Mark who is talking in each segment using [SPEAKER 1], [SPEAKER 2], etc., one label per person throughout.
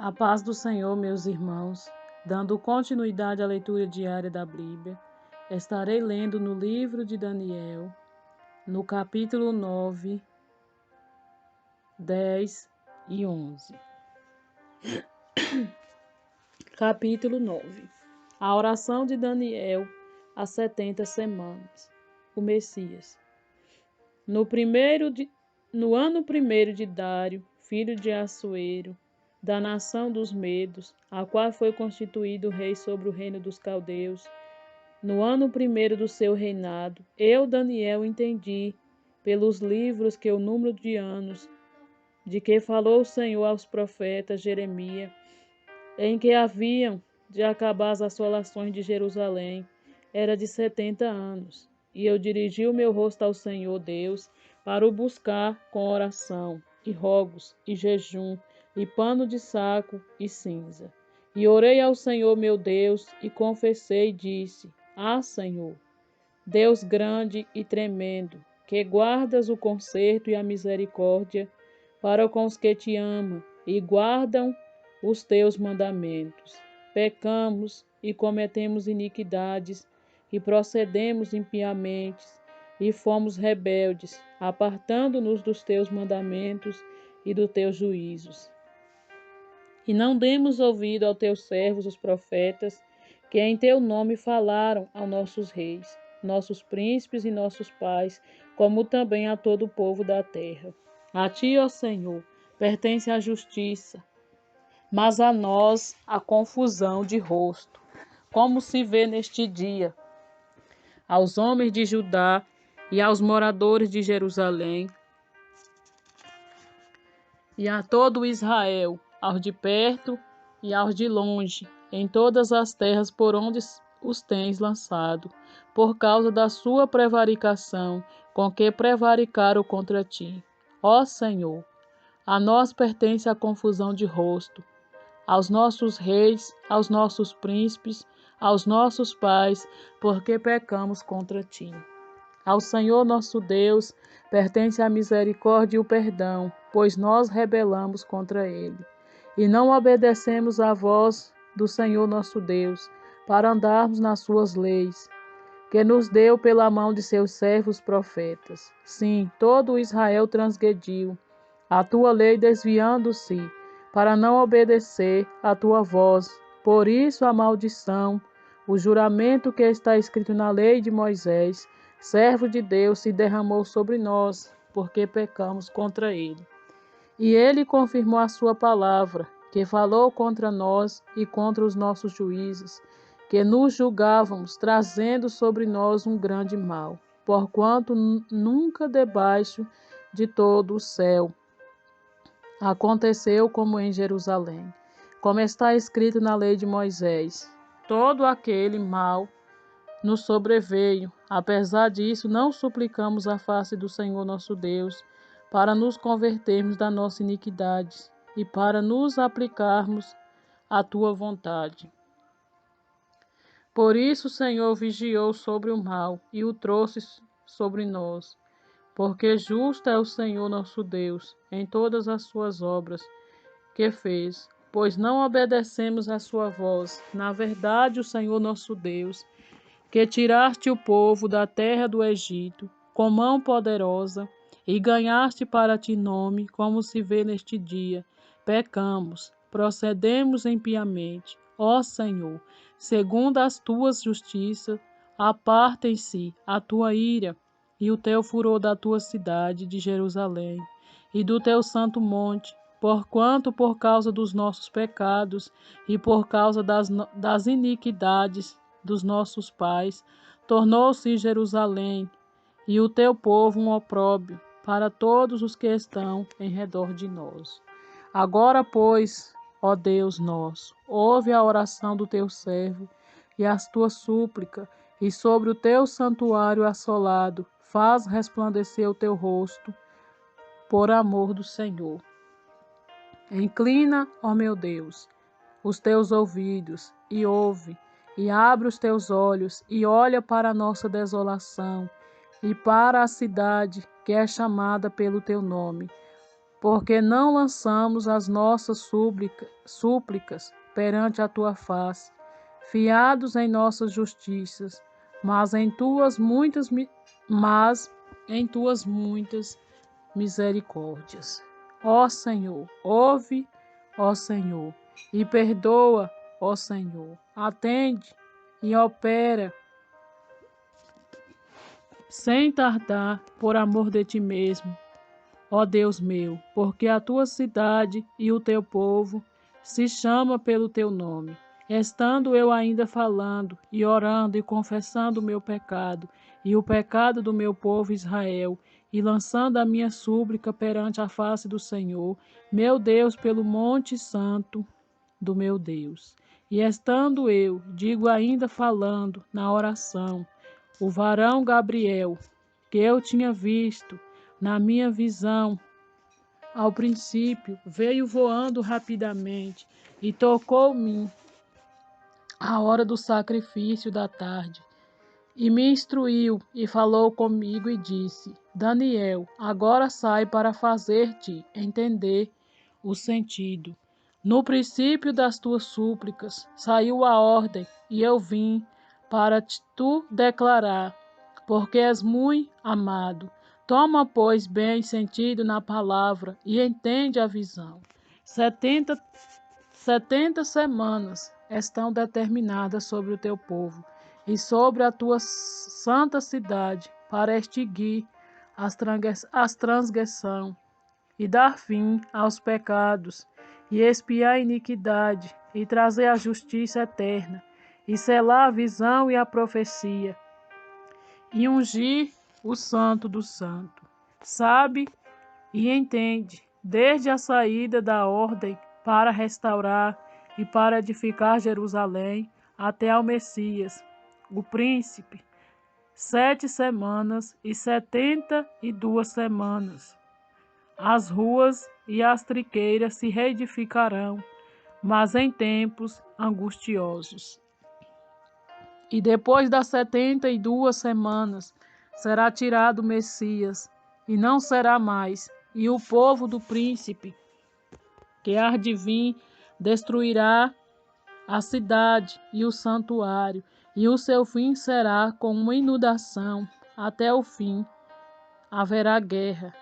[SPEAKER 1] A paz do Senhor, meus irmãos. Dando continuidade à leitura diária da Bíblia, estarei lendo no livro de Daniel, no capítulo 9, 10 e 11. Capítulo 9. A oração de Daniel às 70 semanas. O Messias. No ano primeiro de Dário, filho de Assuero, da nação dos Medos, a qual foi constituído rei sobre o reino dos caldeus, no ano primeiro do seu reinado, eu, Daniel, entendi, pelos livros que o número de anos, de que falou o Senhor aos profetas Jeremias, em que haviam de acabar as assolações de Jerusalém, era de 70 anos. E eu dirigi o meu rosto ao Senhor Deus, para o buscar com oração, e rogos, e jejum, e pano de saco, e cinza. E orei ao Senhor meu Deus, e confessei e disse: Ah, Senhor, Deus grande e tremendo, que guardas o conserto e a misericórdia para com os que te amam e guardam os teus mandamentos. Pecamos e cometemos iniquidades e procedemos impiamente e fomos rebeldes, apartando-nos dos teus mandamentos e dos teus juízos. E não demos ouvido aos teus servos, os profetas, que em teu nome falaram aos nossos reis, nossos príncipes e nossos pais, como também a todo o povo da terra. A ti, ó Senhor, pertence a justiça, mas a nós a confusão de rosto, como se vê neste dia, aos homens de Judá e aos moradores de Jerusalém, e a todo Israel, aos de perto e aos de longe, em todas as terras por onde os tens lançado, por causa da sua prevaricação, com que prevaricaram contra ti. Ó Senhor, a nós pertence a confusão de rosto, aos nossos reis, aos nossos príncipes, aos nossos pais, porque pecamos contra ti. Ao Senhor nosso Deus pertence a misericórdia e o perdão, pois nós rebelamos contra ele. E não obedecemos à voz do Senhor nosso Deus, para andarmos nas suas leis, que nos deu pela mão de seus servos profetas. Sim, todo Israel transgrediu a tua lei, desviando-se, para não obedecer à tua voz. Por isso a maldição, o juramento que está escrito na lei de Moisés, servo de Deus, se derramou sobre nós, porque pecamos contra ele. E ele confirmou a sua palavra, que falou contra nós e contra os nossos juízes, que nos julgávamos, trazendo sobre nós um grande mal, porquanto nunca debaixo de todo o céu aconteceu como em Jerusalém, como está escrito na lei de Moisés. Todo aquele mal nos sobreveio. Apesar disso, não suplicamos a face do Senhor nosso Deus, para nos convertermos da nossa iniquidade e para nos aplicarmos à tua vontade. Por isso o Senhor vigiou sobre o mal e o trouxe sobre nós, porque justo é o Senhor nosso Deus em todas as suas obras que fez, pois não obedecemos à sua voz. Na verdade, o Senhor nosso Deus, que tiraste o povo da terra do Egito com mão poderosa e ganhaste para ti nome, como se vê neste dia, pecamos, procedemos impiamente. Ó Senhor, segundo as tuas justiças, apartem-se a tua ira e o teu furor da tua cidade de Jerusalém e do teu santo monte, porquanto por causa dos nossos pecados e por causa das iniquidades dos nossos pais, tornou-se Jerusalém e o teu povo um opróbrio para todos os que estão em redor de nós. Agora, pois, ó Deus nosso, ouve a oração do teu servo e as tuas súplicas, e sobre o teu santuário assolado faz resplandecer o teu rosto, por amor do Senhor. Inclina, ó meu Deus, os teus ouvidos e ouve, e abre os teus olhos e olha para a nossa desolação e para a cidade que é chamada pelo teu nome, porque não lançamos as nossas súplicas perante a tua face, fiados em nossas justiças, mas em tuas muitas misericórdias. Ó Senhor, ouve, ó Senhor, e perdoa, ó Senhor. Atende e opera sem tardar, por amor de ti mesmo, ó Deus meu, porque a tua cidade e o teu povo se chama pelo teu nome. Estando eu ainda falando e orando e confessando o meu pecado e o pecado do meu povo Israel, e lançando a minha súplica perante a face do Senhor, meu Deus, pelo monte santo do meu Deus. E estando eu, digo ainda falando na oração, o varão Gabriel, que eu tinha visto na minha visão ao princípio, veio voando rapidamente e tocou-me à hora do sacrifício da tarde, e me instruiu e falou comigo e disse: Daniel, agora sai para fazer-te entender o sentido. No princípio das tuas súplicas saiu a ordem, e eu vim para tu declarar, porque és muito amado. Toma, pois, bem sentido na palavra e entende a visão. 70 semanas estão determinadas sobre o teu povo e sobre a tua santa cidade, para extinguir as transgressões e dar fim aos pecados, e expiar a iniquidade, e trazer a justiça eterna, e selar a visão e a profecia, e ungir o santo do santo. Sabe e entende, desde a saída da ordem para restaurar e para edificar Jerusalém, até ao Messias, o príncipe, 7 semanas e 72 semanas. As ruas e as triqueiras se reedificarão, mas em tempos angustiosos. E depois das 72 semanas será tirado o Messias, e não será mais, e o povo do príncipe, que há de vir, destruirá a cidade e o santuário, e o seu fim será com uma inundação. Até o fim haverá guerra.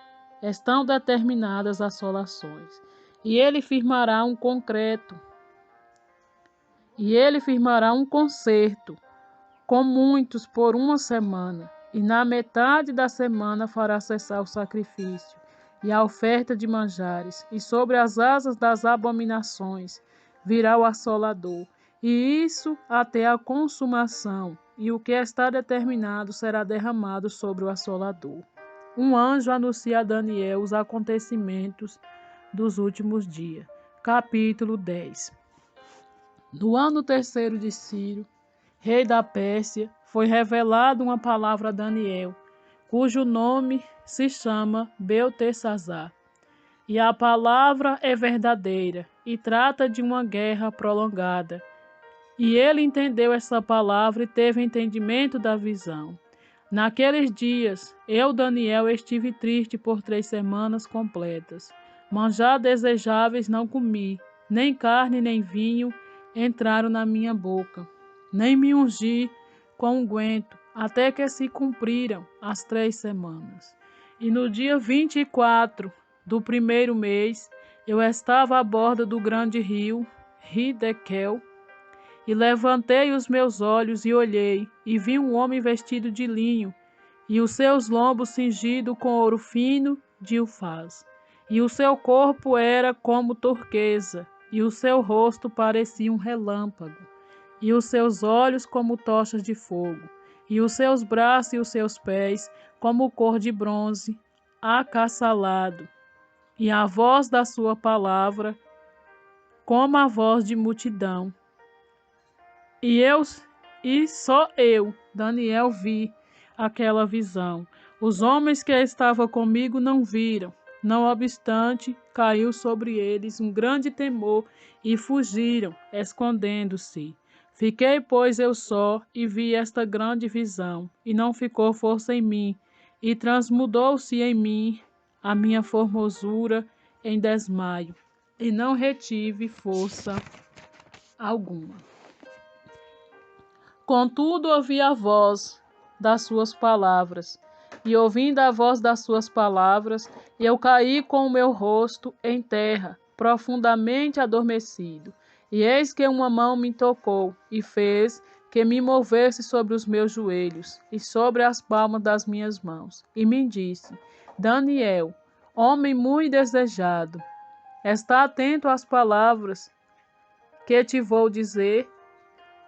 [SPEAKER 1] Estão determinadas assolações. E ele firmará um concerto com muitos por 1 semana, e na metade da semana fará cessar o sacrifício e a oferta de manjares, e sobre as asas das abominações virá o assolador, e isso até a consumação, e o que está determinado será derramado sobre o assolador. Um anjo anuncia a Daniel os acontecimentos dos últimos dias. Capítulo 10. No ano 3º de Ciro, rei da Pérsia, foi revelada uma palavra a Daniel, cujo nome se chama Beltesazar. E a palavra é verdadeira e trata de uma guerra prolongada. E ele entendeu essa palavra e teve entendimento da visão. Naqueles dias, eu, Daniel, estive triste por 3 semanas completas. Manjar desejáveis não comi, nem carne nem vinho entraram na minha boca, nem me ungi com unguento, até que se cumpriram as 3 semanas. E no dia 24 do 1º mês, eu estava à borda do grande rio, Hidekel, e levantei os meus olhos e olhei, e vi um homem vestido de linho, e os seus lombos cingidos com ouro fino de Ufaz. E o seu corpo era como turquesa, e o seu rosto parecia um relâmpago, e os seus olhos como tochas de fogo, e os seus braços e os seus pés como cor de bronze acassalado, e a voz da sua palavra como a voz de multidão. E só eu, Daniel, vi aquela visão. Os homens que estavam comigo não viram. Não obstante, caiu sobre eles um grande temor e fugiram, escondendo-se. Fiquei, pois, eu só e vi esta grande visão, e não ficou força em mim, e transmudou-se em mim a minha formosura em desmaio, e não retive força alguma. Contudo, ouvi a voz das suas palavras, e ouvindo a voz das suas palavras, eu caí com o meu rosto em terra, profundamente adormecido. E eis que uma mão me tocou e fez que me movesse sobre os meus joelhos e sobre as palmas das minhas mãos, e me disse: Daniel, homem muito desejado, está atento às palavras que te vou dizer,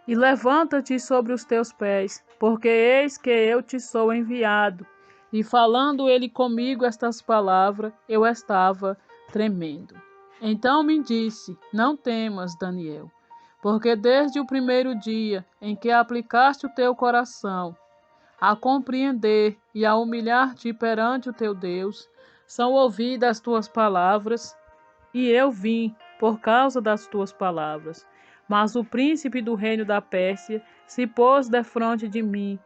[SPEAKER 1] e levanta-te sobre os teus pés, porque eis que eu te sou enviado. E falando ele comigo estas palavras, eu estava tremendo. Então me disse: Não temas, Daniel, porque desde o primeiro dia em que aplicaste o teu coração a compreender e a humilhar-te perante o teu Deus, são ouvidas as tuas palavras, e eu vim por causa das tuas palavras. Mas o príncipe do reino da Pérsia se pôs defronte de mim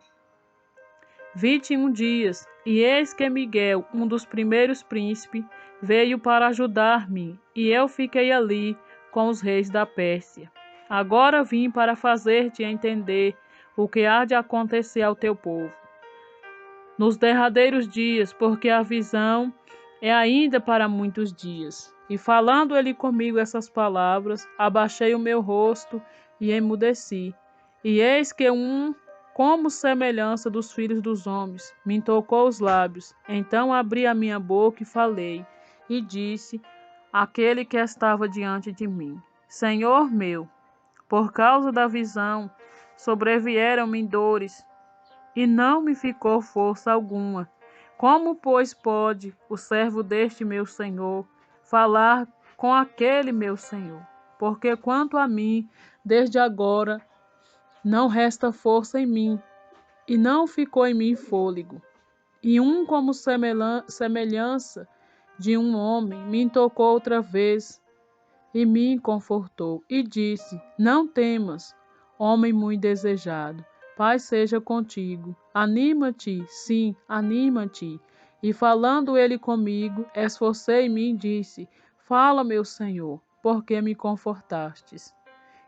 [SPEAKER 1] 21 dias, e eis que Miguel, um dos primeiros príncipes, veio para ajudar-me, e eu fiquei ali com os reis da Pérsia. Agora vim para fazer-te entender o que há de acontecer ao teu povo nos derradeiros dias, porque a visão é ainda para muitos dias. E falando ele comigo essas palavras, abaixei o meu rosto e emudeci. E eis que como semelhança dos filhos dos homens, me tocou os lábios. Então abri a minha boca e falei, e disse àquele que estava diante de mim: Senhor meu, por causa da visão, sobrevieram-me dores, e não me ficou força alguma. Como, pois, pode o servo deste meu senhor falar com aquele meu senhor? Porque quanto a mim, desde agora, não resta força em mim, e não ficou em mim fôlego. E como semelhança de um homem me tocou outra vez, e me confortou, e disse: Não temas, homem muito desejado. Paz seja contigo. Anima-te, sim, anima-te. E falando ele comigo, esforcei-me e disse: Fala, meu Senhor, porque me confortastes.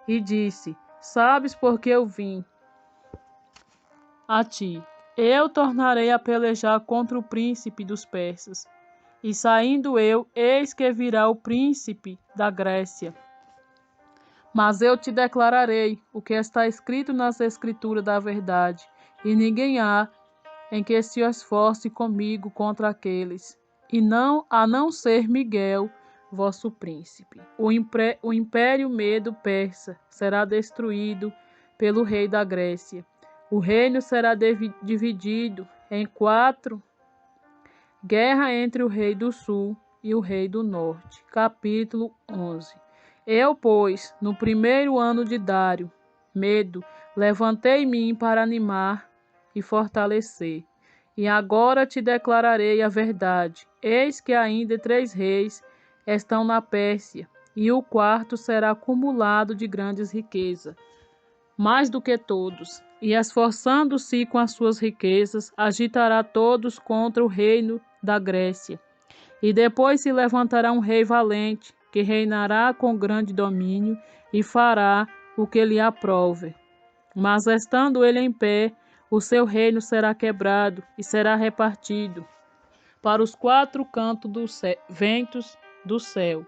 [SPEAKER 1] E disse: Sabes por que eu vim a ti? Eu tornarei a pelejar contra o príncipe dos persas. E saindo eu, eis que virá o príncipe da Grécia. Mas eu te declararei o que está escrito nas Escrituras da verdade, e ninguém há em que se esforce comigo contra aqueles, a não ser Miguel, vosso príncipe. O império medo-persa será destruído pelo rei da Grécia. O reino será dividido em 4, guerra entre o rei do sul e o rei do norte. Capítulo 11. Eu, pois, no primeiro ano de Dário, Medo, levantei-me para animar e fortalecer. E agora te declararei a verdade. Eis que ainda 3 reis estão na Pérsia, e o quarto será acumulado de grandes riquezas, mais do que todos, e esforçando-se com as suas riquezas, agitará todos contra o reino da Grécia. E depois se levantará um rei valente, que reinará com grande domínio e fará o que lhe aprouve. Mas estando ele em pé, o seu reino será quebrado e será repartido para os 4 cantos dos ventos do céu,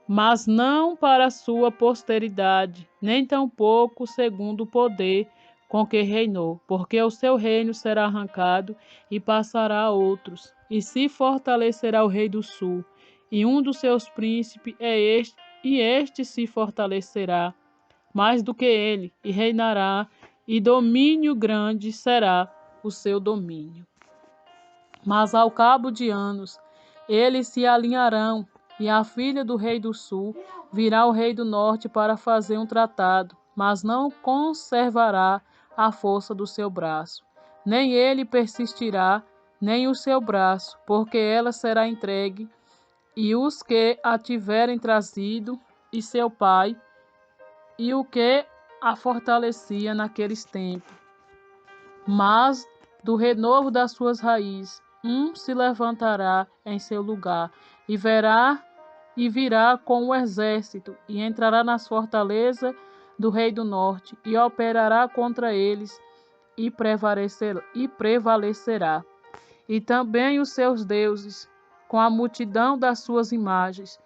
[SPEAKER 1] mas não para a sua posteridade, nem tampouco segundo o poder com que reinou, porque o seu reino será arrancado e passará a outros, e se fortalecerá o rei do sul, e um dos seus príncipes é este, e este se fortalecerá mais do que ele, e reinará, e domínio grande será o seu domínio. Mas ao cabo de anos, eles se alinharão, e a filha do rei do sul virá ao rei do norte para fazer um tratado, mas não conservará a força do seu braço. Nem ele persistirá, nem o seu braço, porque ela será entregue, e os que a tiverem trazido, e seu pai, e o que a fortalecia naqueles tempos. Mas do renovo das suas raízes, se levantará em seu lugar, e verá e virá com o exército, e entrará nas fortalezas do rei do norte, e operará contra eles, e prevalecerá. E também os seus deuses, com a multidão das suas imagens,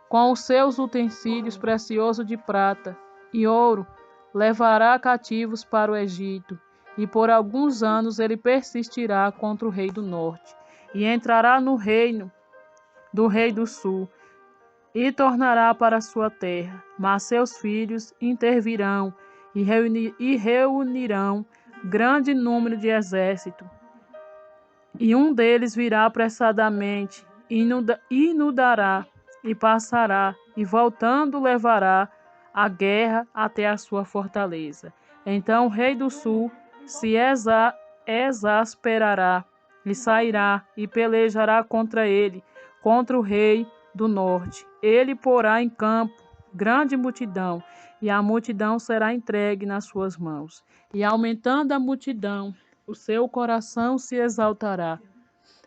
[SPEAKER 1] com os seus utensílios preciosos de prata e ouro, levará cativos para o Egito, e por alguns anos ele persistirá contra o rei do norte, e entrará no reino do rei do sul, e tornará para sua terra. Mas seus filhos intervirão e reunirão grande número de exército, e um deles virá apressadamente, inundará e passará, e voltando levará a guerra até a sua fortaleza. Então o rei do sul se exasperará, e sairá, e pelejará contra ele, contra o rei do norte. Ele porá em campo grande multidão, e a multidão será entregue nas suas mãos. E aumentando a multidão, o seu coração se exaltará.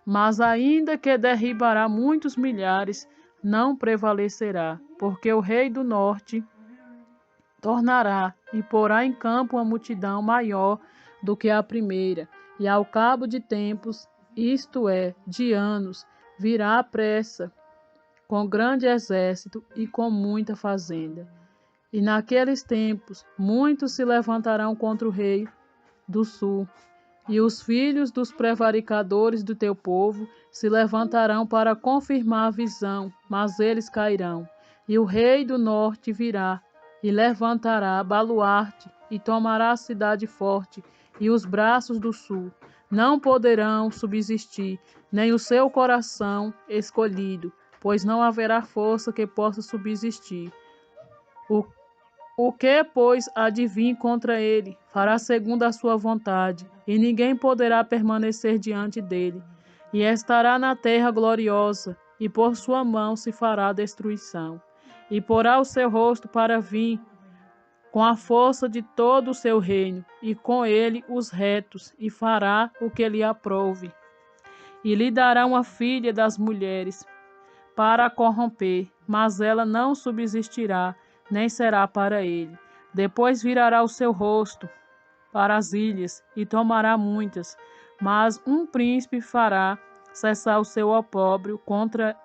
[SPEAKER 1] Mas ainda que derribará muitos milhares, não prevalecerá, porque o rei do norte tornará e porá em campo uma multidão maior do que a primeira, e ao cabo de tempos, isto é, de anos, virá à pressa, com grande exército e com muita fazenda. E naqueles tempos, muitos se levantarão contra o rei do sul, e os filhos dos prevaricadores do teu povo se levantarão para confirmar a visão, mas eles cairão. E o rei do norte virá, e levantará baluarte, e tomará a cidade forte, e os braços do sul não poderão subsistir, nem o seu coração escolhido, pois não haverá força que possa subsistir. O que, pois, há de vir contra ele, fará segundo a sua vontade, e ninguém poderá permanecer diante dele. E estará na terra gloriosa, e por sua mão se fará destruição. E porá o seu rosto para vir, com a força de todo o seu reino, e com ele os retos, e fará o que lhe aprouve. E lhe dará uma filha das mulheres, para a corromper, mas ela não subsistirá, nem será para ele. Depois virará o seu rosto para as ilhas, e tomará muitas, mas um príncipe fará cessar o seu opróbrio contra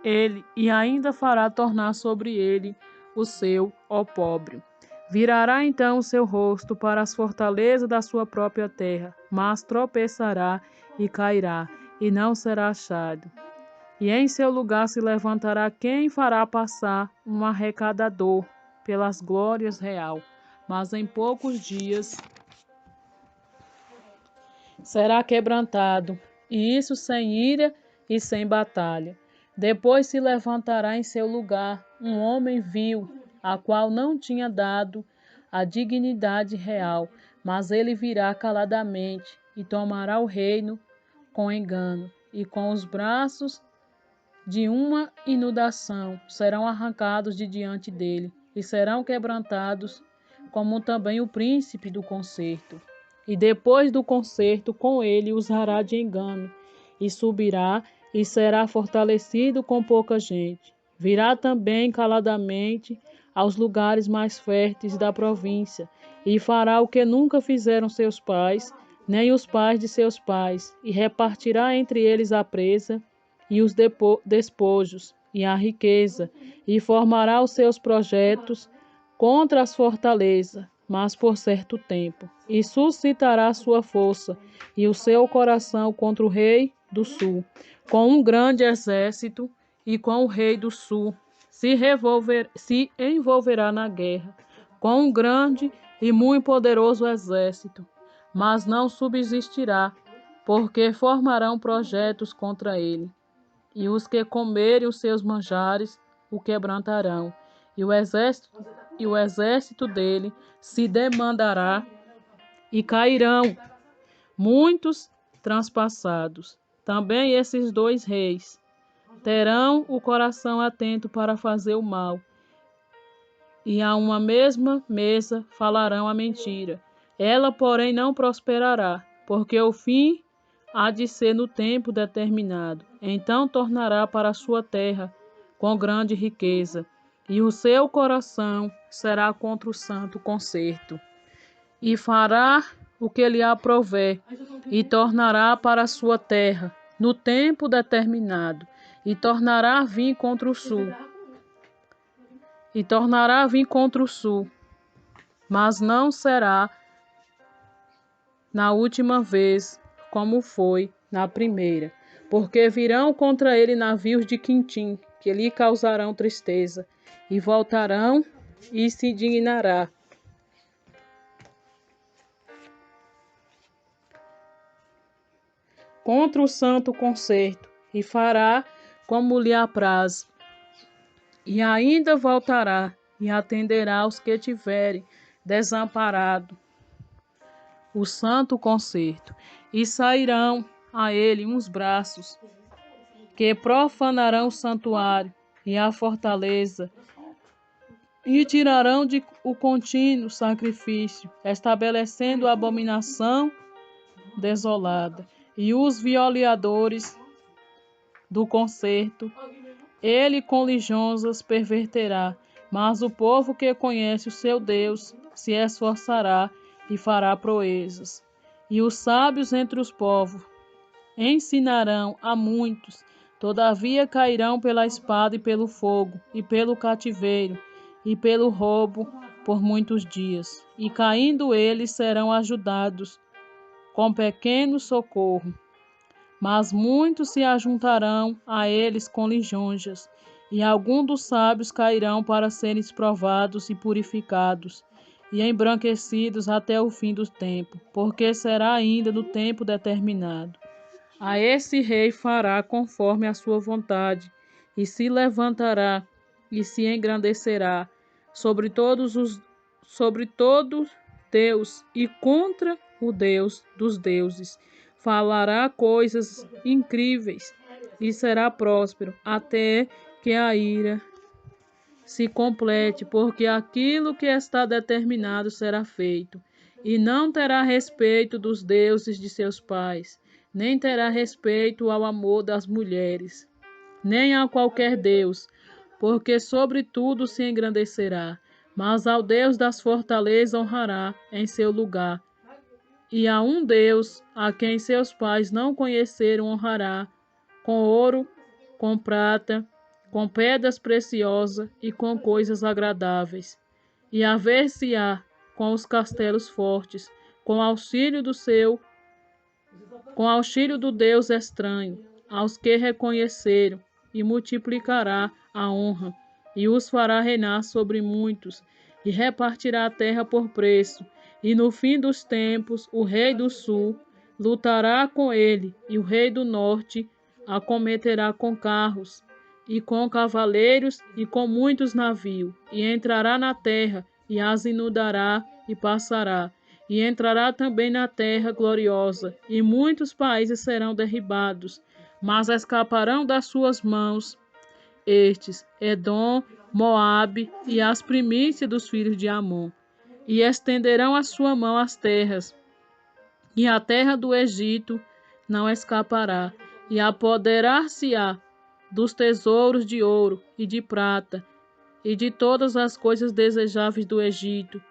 [SPEAKER 1] ele, e ainda fará tornar sobre ele o seu opróbrio. Virará então o seu rosto para as fortalezas da sua própria terra, mas tropeçará e cairá, e não será achado. E em seu lugar se levantará quem fará passar um arrecadador pelas glórias real, mas em poucos dias será quebrantado, e isso sem ira e sem batalha. Depois se levantará em seu lugar um homem vil, a qual não tinha dado a dignidade real, mas ele virá caladamente e tomará o reino com engano, e com os braços de uma inundação serão arrancados de diante dele, e serão quebrantados, como também o príncipe do concerto. E depois do concerto com ele usará de engano, e subirá e será fortalecido com pouca gente. Virá também caladamente aos lugares mais férteis da província, e fará o que nunca fizeram seus pais, nem os pais de seus pais, e repartirá entre eles a presa, e os despojos, e a riqueza, e formará os seus projetos contra as fortalezas, mas por certo tempo, e suscitará sua força e o seu coração contra o rei do sul, com um grande exército, e com o rei do sul se envolverá na guerra, com um grande e muito poderoso exército, mas não subsistirá, porque formarão projetos contra ele. E os que comerem os seus manjares o quebrantarão, e o exército dele se demandará, e cairão muitos transpassados. Também esses dois reis terão o coração atento para fazer o mal, e a uma mesma mesa falarão a mentira. Ela, porém, não prosperará, porque o fim há de ser no tempo determinado. Então tornará para a sua terra, com grande riqueza, e o seu coração será contra o santo concerto. E fará o que lhe aprouver, e tornará para a sua terra, no tempo determinado, e tornará a vir contra o sul. Mas não será na última vez, como foi na primeira, porque virão contra ele navios de Quintim, que lhe causarão tristeza, e voltarão e se indignará. Contra o santo concerto, e fará como lhe apraz. E ainda voltará, e atenderá aos que tiverem desamparado o santo concerto, e sairão a ele uns braços, que profanarão o santuário e a fortaleza, e tirarão o contínuo sacrifício, estabelecendo a abominação desolada, e os violadores do concerto, ele com lisonjas perverterá, mas o povo que conhece o seu Deus se esforçará e fará proezas. E os sábios entre os povos ensinarão a muitos, todavia cairão pela espada e pelo fogo, e pelo cativeiro, e pelo roubo por muitos dias. E caindo eles serão ajudados com pequeno socorro. Mas muitos se ajuntarão a eles com lisonjas, e alguns dos sábios cairão para serem provados e purificados, e embranquecidos até o fim do tempo, porque será ainda no tempo determinado. A esse rei fará conforme a sua vontade, e se levantará e se engrandecerá sobre todo Deus e contra o Deus dos deuses. Falará coisas incríveis e será próspero até que a ira se complete, porque aquilo que está determinado será feito. E não terá respeito dos deuses de seus pais, nem terá respeito ao amor das mulheres, nem a qualquer Deus, porque sobre tudo se engrandecerá. Mas ao Deus das fortalezas honrará em seu lugar. E a um Deus, a quem seus pais não conheceram, honrará com ouro, com prata, com pedras preciosas e com coisas agradáveis. E haver-se-á com os castelos fortes, com auxílio do Deus estranho, aos que reconheceram, e multiplicará a honra, e os fará reinar sobre muitos, e repartirá a terra por preço. E no fim dos tempos, o rei do sul lutará com ele, e o rei do norte acometerá com carros, e com cavaleiros, e com muitos navios, e entrará na terra, e as inundará, e passará. E entrará também na terra gloriosa, e muitos países serão derribados, mas escaparão das suas mãos estes, Edom, Moabe e as primícias dos filhos de Amon. E estenderão a sua mão às terras, e a terra do Egito não escapará, e apoderar-se-á dos tesouros de ouro e de prata, e de todas as coisas desejáveis do Egito,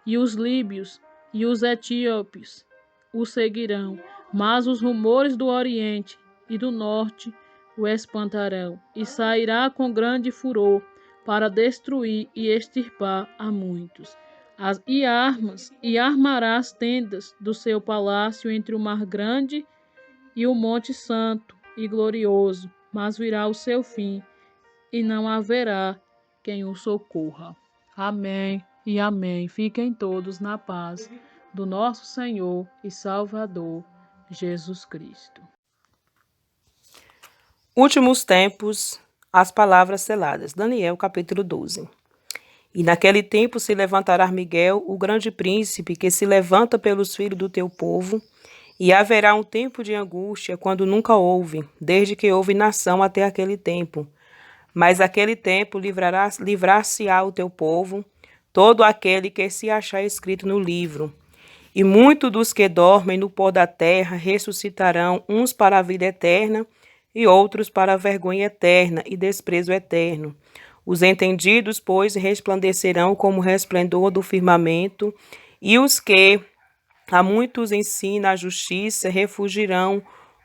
[SPEAKER 1] e os líbios e os etíopes o seguirão, mas os rumores do Oriente e do Norte o espantarão, e sairá com grande furor para destruir e extirpar a muitos. E armará as tendas do seu palácio entre o mar grande e o monte santo e glorioso, mas virá o seu fim, e não haverá quem o socorra. Amém e amém. Fiquem todos na paz do nosso Senhor e Salvador, Jesus Cristo.
[SPEAKER 2] Últimos tempos, as palavras seladas. Daniel, capítulo 12. E naquele tempo se levantará Miguel, o grande príncipe, que se levanta pelos filhos do teu povo, e haverá um tempo de angústia, quando nunca houve, desde que houve nação até aquele tempo. Mas aquele tempo livrar-se-á o teu povo, todo aquele que se achar escrito no livro. E muitos dos que dormem no pó da terra ressuscitarão, uns para a vida eterna, e outros para a vergonha eterna e desprezo eterno. Os entendidos, pois, resplandecerão como o resplendor do firmamento, e os que a muitos ensina a justiça refugirão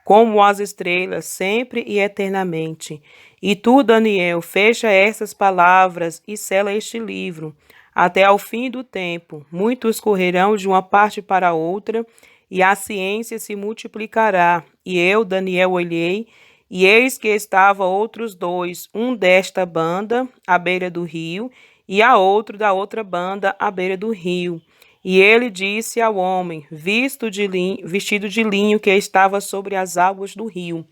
[SPEAKER 2] como as estrelas, sempre e eternamente. E tu, Daniel, fecha estas palavras e sela este livro, até ao fim do tempo. Muitos correrão de uma parte para outra, e a ciência se multiplicará. E eu, Daniel, olhei, e eis que estavam outros dois, um desta banda, à beira do rio, e a outro da outra banda, à beira do rio. E ele disse ao homem, vestido de linho, que estava sobre as águas do rio: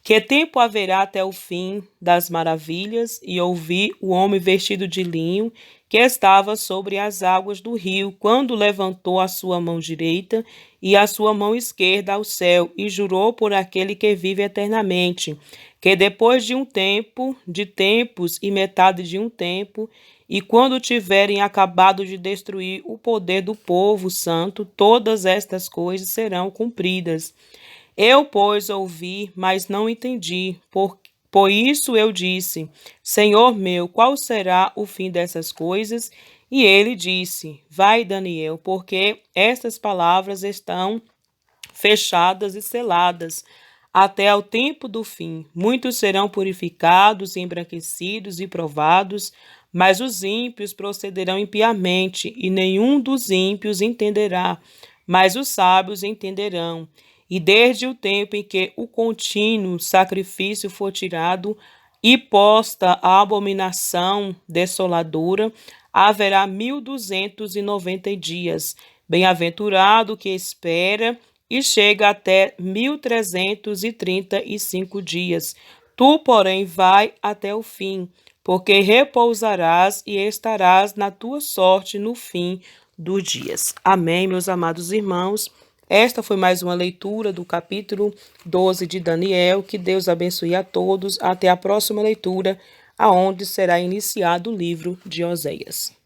[SPEAKER 2] Que tempo haverá até o fim das maravilhas? E ouvi o homem vestido de linho, que estava sobre as águas do rio, quando levantou a sua mão direita e a sua mão esquerda ao céu, e jurou por aquele que vive eternamente, que depois de um tempo, de tempos e metade de um tempo, e quando tiverem acabado de destruir o poder do povo santo, todas estas coisas serão cumpridas. Eu, pois, ouvi, mas não entendi. Por isso eu disse: Senhor meu, qual será o fim dessas coisas? E ele disse: Vai, Daniel, porque estas palavras estão fechadas e seladas até ao tempo do fim. Muitos serão purificados, embranquecidos e provados, mas os ímpios procederão impiamente, e nenhum dos ímpios entenderá, mas os sábios entenderão. E desde o tempo em que o contínuo sacrifício for tirado e posta a abominação desoladora, haverá 1290 dias. Bem-aventurado o que espera e chega até 1335 dias. Tu, porém, vai até o fim, porque repousarás e estarás na tua sorte no fim dos dias. Amém, meus amados irmãos. Esta foi mais uma leitura do capítulo 12 de Daniel. Que Deus abençoe a todos. Até a próxima leitura, aonde será iniciado o livro de Oséias.